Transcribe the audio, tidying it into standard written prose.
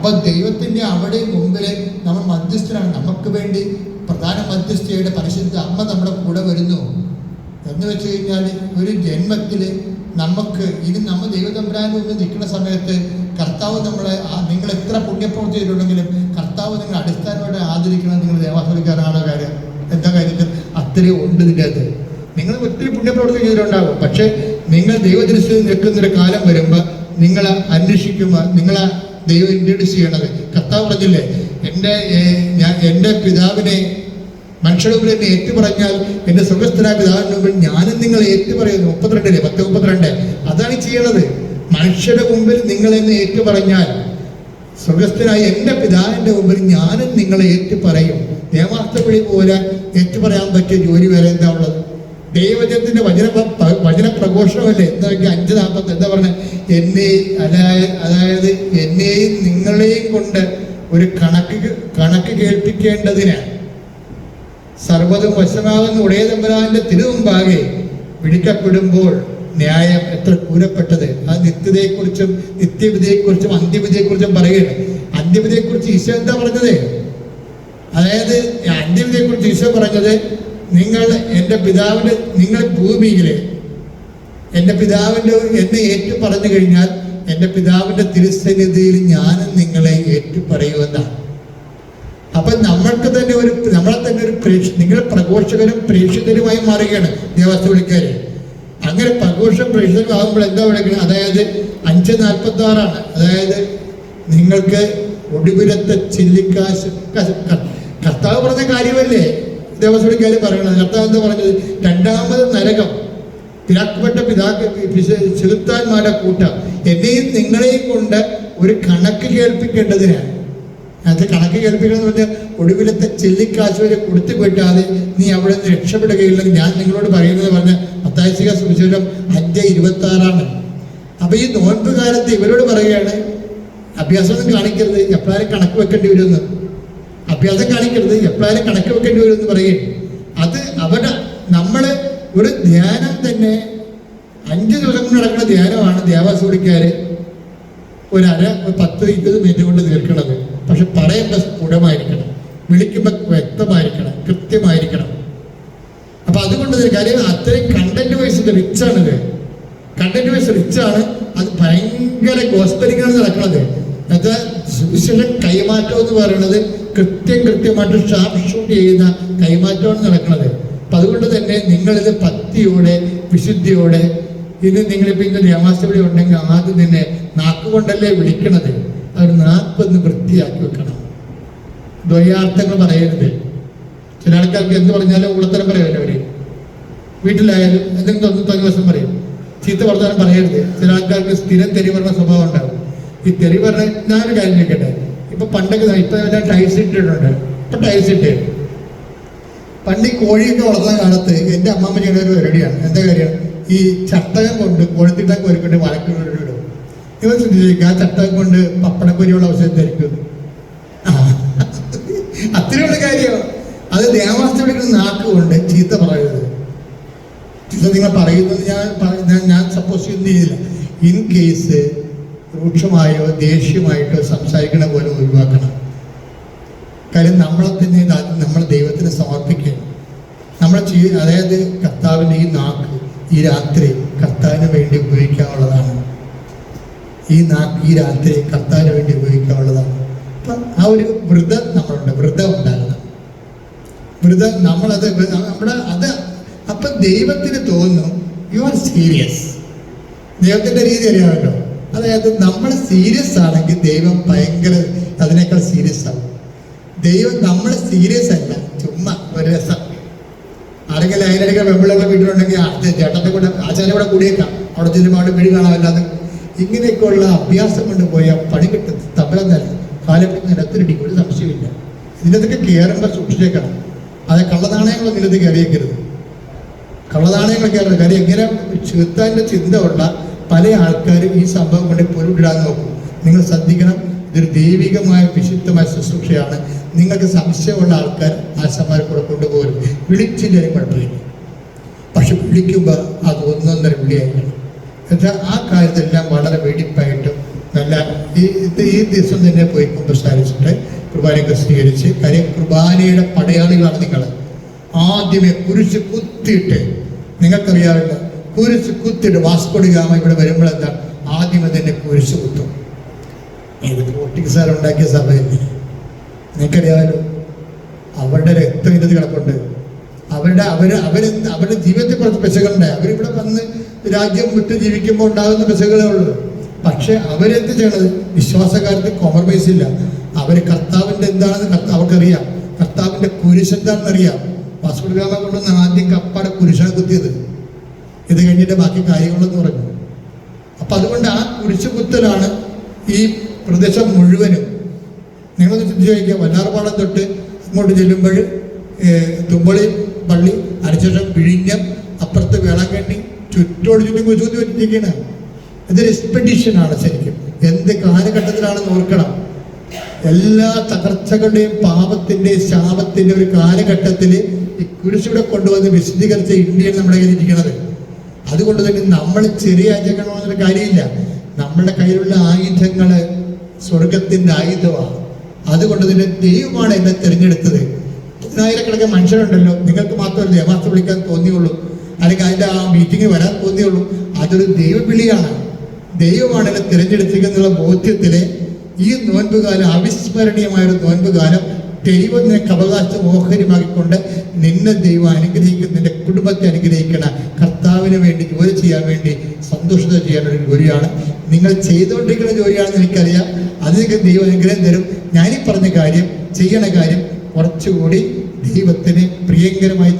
അപ്പോൾ ദൈവത്തിൻ്റെ അവിടെ മുമ്പിൽ നമ്മൾ മധ്യസ്ഥനാണ്. നമുക്ക് വേണ്ടി പ്രധാന മധ്യസ്ഥയുടെ പരിശുദ്ധ അമ്മ നമ്മുടെ കൂടെ വരുന്നു എന്ന് വെച്ച് കഴിഞ്ഞാൽ ഒരു ജന്മത്തിൽ നമുക്ക് ഇനി നമ്മൾ ദൈവതമ്പുരാൻ്റെ മുമ്പിൽ നിൽക്കുന്ന സമയത്ത് കർത്താവ് നമ്മളെ, നിങ്ങൾ എത്ര പുണ്യപ്രവൃത്തി ചെയ്തിട്ടുണ്ടെങ്കിലും കർത്താവ് നിങ്ങൾ അടിസ്ഥാനമായിട്ട് ആദരിക്കണം. നിങ്ങൾ ദേവാസ്വദിക്കാനാണോ കാര്യം? എന്താ കാര്യത്തിൽ അത്രയും ഉണ്ട് ഇതിൻ്റെ അകത്ത്. നിങ്ങൾ ഒത്തിരി പുണ്യപ്രവൃത്തി ചെയ്തിട്ടുണ്ടാകും, പക്ഷേ നിങ്ങൾ ദൈവദൃശ്യത്തിൽ നിൽക്കുന്നൊരു കാലം വരുമ്പോൾ നിങ്ങളെ അന്വേഷിക്കുമ്പോൾ നിങ്ങളെ ദൈവം ഇൻട്രൊഡ്യൂസ് ചെയ്യണത്. കർത്താവ് പറഞ്ഞില്ലേ, എൻ്റെ പിതാവിനെ മനുഷ്യരുടെ മുമ്പിൽ എന്നെ ഏറ്റുപറഞ്ഞാൽ എൻ്റെ സ്വർഗ്ഗസ്ഥനായ പിതാവിൻ്റെ മുമ്പിൽ ഞാനും നിങ്ങളെ ഏറ്റുപറയുന്നു. 10:32 അതാണ് ചെയ്യണത്. മനുഷ്യരുടെ മുമ്പിൽ നിങ്ങൾ എന്നെ ഏറ്റുപറഞ്ഞാൽ സ്വർഗ്ഗസ്ഥനായ എൻ്റെ പിതാവിൻ്റെ മുമ്പിൽ ഞാനും നിങ്ങളെ ഏറ്റുപറയും. നിയമാർത്ഥവിളി പോലെ ഏറ്റുപറയാൻ പറ്റിയ ജോലി വേറെ എന്താ ഉള്ളത്? ദൈവജനത്തിന്റെ വചന പ്രഘോഷണമല്ലേ? എന്താ 5:40 എന്താ പറഞ്ഞ? അതായത് എന്നെയും നിങ്ങളെയും കൊണ്ട് ഒരു കണക്ക് കേൾപ്പിക്കേണ്ടതിന് സർവ്വതും വശമാകുന്ന ഉടയ തമ്പുരാന്റെ തിരുമുമ്പാകെ വിളിക്കപ്പെടുമ്പോൾ ന്യായം എത്ര കൂരപ്പെട്ടത്. ആ നിത്യതയെക്കുറിച്ചും നിത്യവിധിയെക്കുറിച്ചും അന്ത്യവിധിയെക്കുറിച്ചും പറയുകയാണ്. അന്ത്യവിധിയെക്കുറിച്ച് ഈശോ എന്താ പറഞ്ഞത്? അതായത് അന്ത്യവിധിയെക്കുറിച്ച് ഈശോ പറഞ്ഞത്, നിങ്ങൾ ഭൂമിയിലെ എൻ്റെ പിതാവിൻ്റെ എന്നെ ഏറ്റു പറഞ്ഞു കഴിഞ്ഞാൽ എൻ്റെ പിതാവിൻ്റെ തിരുസന്നിധിയിൽ ഞാനും നിങ്ങളെ ഏറ്റു പറയുമെന്നാണ്. അപ്പൊ നമ്മളെ തന്നെ ഒരു നിങ്ങൾ പ്രഘോഷകരും പ്രേക്ഷിതരുമായി മാറുകയാണ് ദേവാസ്വദിക്കാര്. അങ്ങനെ പ്രഘോഷം പ്രേക്ഷിതമാകുമ്പോൾ എന്താ വിളിക്കുന്നത്? അതായത് 5:46 അതായത് നിങ്ങൾക്ക് ഒടുവിലത്തെ ചില്ലിക്കാശ്. കർത്താവ് പറഞ്ഞ കാര്യമല്ലേ ദേവസ്വദിക്കാര് പറയണത്? കർത്താവ് എന്താ പറഞ്ഞത്? 2ാമത് നരകം പിതാക്കപ്പെട്ട ചെലുത്താന്മാരുടെ കൂട്ടം എന്നെയും നിങ്ങളെയും കൊണ്ട് ഒരു കണക്ക് കേൾപ്പിക്കേണ്ടതിനാണ്. അത് കണക്ക് കേൾപ്പിക്കണമെന്ന് പറഞ്ഞാൽ ഒടുവിലത്തെ ചെല്ലിക്കാശ് വരെ കൊടുത്തു വിട്ടാതെ നീ അവിടെ നിന്ന് രക്ഷപ്പെടുകയില്ലെന്ന് ഞാൻ നിങ്ങളോട് പറയുന്നത് പറഞ്ഞ മത്തായി സുവിശേഷം 5:26. അപ്പൊ ഈ നോൻപ് കാലത്ത് ഇവരോട് പറയുകയാണ്, അഭ്യാസമൊന്നും കാണിക്കരുത്, എപ്പോഴും കണക്ക് വെക്കേണ്ടി വരുമെന്ന്. അഭ്യാസം കാണിക്കരുത്, എപ്പോഴും കണക്ക് വെക്കേണ്ടി വരുമെന്ന് പറയുകയും. അത് നമ്മള് ഒരു ധ്യാനം തന്നെ 5 ദിവസം കൊണ്ട് നടക്കുന്ന ധ്യാനമാണ് ദേവാസ്വദിക്കാര് ഒരു 10-20 മിനിറ്റ് കൊണ്ട് തീർക്കണത്. പക്ഷെ പറയുമ്പോൾ സ്ഫുടമായിരിക്കണം, വിളിക്കുമ്പോൾ വ്യക്തമായിരിക്കണം, കൃത്യമായിരിക്കണം. അപ്പൊ അതുകൊണ്ട് കാര്യം അത്രയും കണ്ടന്റ് വൈസ് റിച്ചാണിത്. കണ്ടന്റ് വൈസ് റിച്ചാണ്. അത് ഭയങ്കര ഗോസ്പലിംഗാണ് നടക്കുന്നത്. അത് സുവിശേഷം കൈമാറ്റം എന്ന് പറയുന്നത് കൃത്യമായിട്ട് ഷാർപ്പ് ഷൂട്ട് ചെയ്യുന്ന കൈമാറ്റമാണ് നടക്കുന്നത്. അപ്പൊ അതുകൊണ്ട് തന്നെ നിങ്ങളിത് ഭക്തിയോടെ വിശുദ്ധിയോടെ ഇത് നിങ്ങളിപ്പോൾ ഇന്ന് ദേവാസ്വദി ഉണ്ടെങ്കിൽ ആദ്യം തന്നെ നാക്കുകൊണ്ടല്ലേ വിളിക്കണത്. അവർ നാക്കൊന്ന് വൃത്തിയാക്കി വെക്കണം. ദ്വയാർത്ഥങ്ങൾ പറയരുത്. ചില ആൾക്കാർക്ക് എന്ത് പറഞ്ഞാലും ഉള്ളത്തരം പറയുമല്ലോ. അവര് വീട്ടിലായാലും എന്തെങ്കിലും ദിവസം പറയും. ചീത്ത വർത്താനം പറയരുത്. ചില ആൾക്കാർക്ക് സ്ഥിരം തെറി പറഞ്ഞ സ്വഭാവം ഉണ്ടാവും. ഈ തെറി പറഞ്ഞ ഞാനൊരു കാര്യം ചോദിക്കട്ടെ. ഇപ്പൊ പണ്ടൊക്കെ ഇപ്പൊ എല്ലാം ടൈൽസ് ഇട്ടിട്ടുണ്ട്. ഇപ്പൊ ടൈൽസ് ഇട്ട് പണ്ട് ഈ കോഴിയൊക്കെ വളർന്ന കാലത്ത് എൻ്റെ അമ്മമ്മ ചെയ്യുന്ന ഒരു പരിപാടിയാണ്. എന്താ കാര്യം? ഈ ചട്ടകം കൊണ്ട് കൊഴുത്തിട്ടൊക്കെ ഒരുക്കൊണ്ട് വഴക്കിടും. ഇവൻ ശ്രദ്ധിച്ചിരിക്കും, ആ ചട്ടകം കൊണ്ട് പപ്പടപ്പൊരിയുള്ള അവസരത്തായിരിക്കും. അത്രയുള്ള കാര്യം. അത് ദേവാസ്വദിക്കുന്ന നാക്കുകൊണ്ട് ചീത്ത പറയരുത്. ചീത്ത നിങ്ങൾ പറയുന്നത് ഞാൻ സപ്പോസ് ചെയ്യുന്ന രീതിയില്ല. ഇൻ കേസ് രൂക്ഷമായോ ദേഷ്യമായിട്ടോ സംസാരിക്കണ പോലെ ഒഴിവാക്കണം. കാര്യം നമ്മളെ തന്നെ നമ്മൾ ദൈവത്തിന് സമർപ്പിക്കണം. അതായത് കർത്താവിൻ്റെ ഈ നാക്ക് ഈ രാത്രി കർത്താവിന് വേണ്ടി ഉപയോഗിക്കാനുള്ളതാണ്. ഈ നാക്ക് ഈ രാത്രി കർത്താവിന് വേണ്ടി ഉപയോഗിക്കാനുള്ളതാണ്. അപ്പം ആ ഒരു വ്രതം നമ്മളുണ്ട്, വ്രതം ഉണ്ടാകണം. വ്രതം നമ്മളത് അത് അപ്പം ദൈവത്തിന് തോന്നും യു ആർ സീരിയസ്. ദൈവത്തിൻ്റെ രീതി അറിയാമല്ലോ. അതായത് നമ്മൾ സീരിയസ് ആണെങ്കിൽ ദൈവം ഭയങ്കര അതിനേക്കാൾ സീരിയസ് ആവും. ദൈവം നമ്മൾ സീരിയസ് അല്ല, ചുമ്മാ ഒരു രസം. ആരെങ്കിലും അതിനിടയ്ക്ക് വെമ്പിളുള്ള വീട്ടിലുണ്ടെങ്കിൽ ചേട്ടൻ്റെ കൂടെ ആചാര്യ കൂടെ കൂടിയേക്കാം, അവിടെ ചെല്ലുമ്പോൾ അവിടെ വീട് കാണാമല്ലാതെ. ഇങ്ങനെയൊക്കെയുള്ള അഭ്യാസം കൊണ്ട് പോയാൽ പണി കിട്ടും. തബലം തന്നെ കാലത്തിൽ നിലത്തിരിടിക്കും, ഒരു സംശയമില്ല. ഇതിനകത്തൊക്കെ കയറുമ്പോൾ സൂക്ഷിച്ചേക്കണം. അത് കള്ളനാണയങ്ങളൊന്നും ഇതിനകത്ത് കയറിയേക്കരുത്. കള്ളനാണയങ്ങൾ കയറരുത്. കാര്യം എങ്ങനെ ചെറുത്താൻ്റെ ചിന്ത ഉള്ള പല ആൾക്കാരും ഈ സംഭവം കൊണ്ട് പൊരുവിടാൻ നോക്കും. നിങ്ങൾ ശ്രദ്ധിക്കണം. ഇതൊരു ദൈവികമായ വിശുദ്ധമായ ശുശ്രൂഷയാണ്. നിങ്ങൾക്ക് സംശയമുള്ള ആൾക്കാർ ആശാന്മാരെ കൂടെ കൊണ്ടുപോകരും. വിളിച്ചില്ലാലും കുഴപ്പമില്ല, പക്ഷെ വിളിക്കുമ്പോൾ അത് 1-1.5 വിളിയായിരിക്കണം. എന്നുവെച്ചാൽ ആ കാര്യത്തിലെല്ലാം വളരെ വെടിപ്പായിട്ടും നല്ല ഈ ദിവസം തന്നെ പോയി കുമ്പസാരിച്ചിട്ട് കുർബാനയൊക്കെ സ്വീകരിച്ച്. കാര്യം കുർബാനയുടെ പടയാളികളാണ് നിങ്ങൾ. ആദ്യമേ കുരിശ് കുത്തിയിട്ട്, നിങ്ങൾക്കറിയാമല്ലോ, കുരിശ് കുത്തിയിട്ട് വാസ്കോ ഡി ഗാമ ഇവിടെ വരുമ്പോൾ എന്താ ആദ്യമേ തന്നെ കുരിശ് കുത്തും. ഇത് പോർട്ടുഗീസുകാർ ഉണ്ടാക്കിയ സഭയിൽ നിങ്ങൾക്കറിയാമല്ലോ, അവരുടെ രക്തം ഇതിനകത്ത് കിടപ്പുണ്ട്. അവരുടെ ജീവിതത്തിൽ കുറച്ച് പെശകളുണ്ടായി. അവരിവിടെ വന്ന് രാജ്യം വിട്ട് ജീവിക്കുമ്പോൾ ഉണ്ടാകുന്ന പെശകളേ ഉള്ളൂ. പക്ഷെ അവരെന്ത് ചെയ്യണത്? വിശ്വാസകാര്യത്തിൽ കോംപ്രമൈസ് ഇല്ല. അവർ കർത്താവിൻ്റെ എന്താണെന്ന് അവർക്കറിയാം. കർത്താവിൻ്റെ കുരിശ് എന്താണെന്ന് അറിയാം. വാസ്കോ ഡി ഗാമ കൊണ്ടുവന്ന് ആദ്യം കപ്പാടെ കുരിശാണ് കുത്തിയത്. ഇത് കഴിഞ്ഞിട്ട് ബാക്കി കാര്യങ്ങളെന്ന് പറഞ്ഞു. അപ്പം അതുകൊണ്ട് ആ കുരിശ് കുത്തലാണ് ഈ പ്രദേശം മുഴുവനും. നിങ്ങളൊന്ന് ചിന്തിച്ച് ചോദിക്കുക, വല്ലാർപാടം തൊട്ട് അങ്ങോട്ട് ചെല്ലുമ്പോൾ തുമ്പളി പള്ളി, അതിനുശേഷം വിഴിഞ്ഞം, അപ്പുറത്ത് വേളാങ്കണ്ണി, ചുറ്റോട് ചുറ്റും കുരിശുകുത്തി വെച്ചിരിക്കുകയാണ്. ഇതൊരു എക്സ്പെഡിഷനാണ് ശരിക്കും. എന്ത് കാലഘട്ടത്തിലാണെന്ന് ഓർക്കണം. എല്ലാ തകർച്ചകളുടെയും പാപത്തിൻ്റെയും ശാപത്തിൻ്റെ ഒരു കാലഘട്ടത്തിൽ ഈ കുരിശിവിടെ കൊണ്ടുവന്ന് വിശദീകരിച്ച ഇന്ത്യയിൽ നമ്മുടെ കയ്യിൽ ഇരിക്കുന്നത്. അതുകൊണ്ട് തന്നെ നമ്മൾ ചെറിയ ആചരണമാണെന്നൊരു കാര്യമില്ല. നമ്മുടെ കയ്യിലുള്ള ആയുധങ്ങൾ സ്വർഗത്തിൻ്റെ ആയുധമാണ്. അതുകൊണ്ട് തന്നെ ദൈവമാണ് എന്നെ തിരഞ്ഞെടുത്തത്. 10,000 മനുഷ്യരുണ്ടല്ലോ, നിങ്ങൾക്ക് മാത്രമല്ല ദേവാസ്ത്രം വിളിക്കാൻ തോന്നിയുള്ളൂ, അല്ലെങ്കിൽ അതിൻ്റെ ആ മീറ്റിങ്ങിൽ വരാൻ തോന്നിയുള്ളൂ. അതൊരു ദൈവവിളിയാണ്. ദൈവമാണ് എന്നെ തിരഞ്ഞെടുത്തിരിക്കുന്നുള്ള ബോധ്യത്തിൽ ഈ നോൻപുകാലം അവിസ്മരണീയമായൊരു നോൻപുകാലം ദൈവം നിനക്ക് അവകാശം ഓഹരിമാക്കിക്കൊണ്ട് നിന്നെ ദൈവം അനുഗ്രഹിക്കുന്ന, നിന്റെ കുടുംബത്തെ അനുഗ്രഹിക്കണം. കർത്താവിന് വേണ്ടി ജോലി ചെയ്യാൻ വേണ്ടി സന്തോഷത്തോടെ ചെയ്യാനൊരു ജോലിയാണ് നിങ്ങൾ ചെയ്തുകൊണ്ടിരിക്കുന്ന ജോലിയാണെന്ന് എനിക്കറിയാം. അത് നിങ്ങൾക്ക് ദൈവം അനുഗ്രഹം തരും. ഞാനീ പറഞ്ഞ കാര്യം, ചെയ്യണ കാര്യം കുറച്ചുകൂടി ദൈവത്തിന് പ്രിയങ്കരമായി